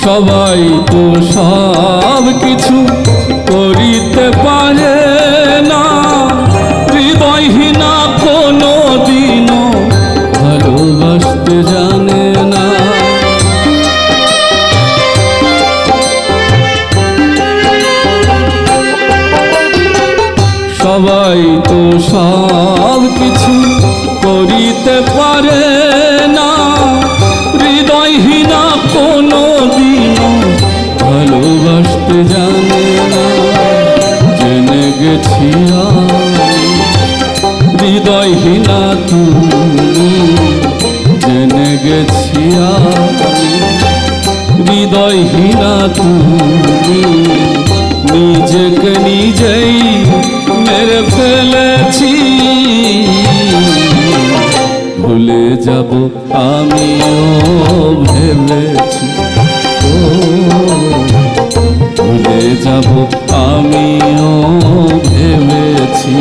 সবাই তো সব কিছু করিতে পারে না, হৃদয়হীনা কোনো দিনও ভালোবাসতে জানে না। সবাই তো সব কিছু করিতে পারে না, হৃদয়হীনা কোনো দিনও ভালোবাসতে জানে না। জেনে গেছি হৃদয়হীনা তুমি, জেনে গেছি হৃদয়হীনা তুমি, নিজেকে নিজেই মেরে ফেলেছি। ভুলে যাব আমিও ভেবেছি, ভুলে যাব আমিও ভেবেছি।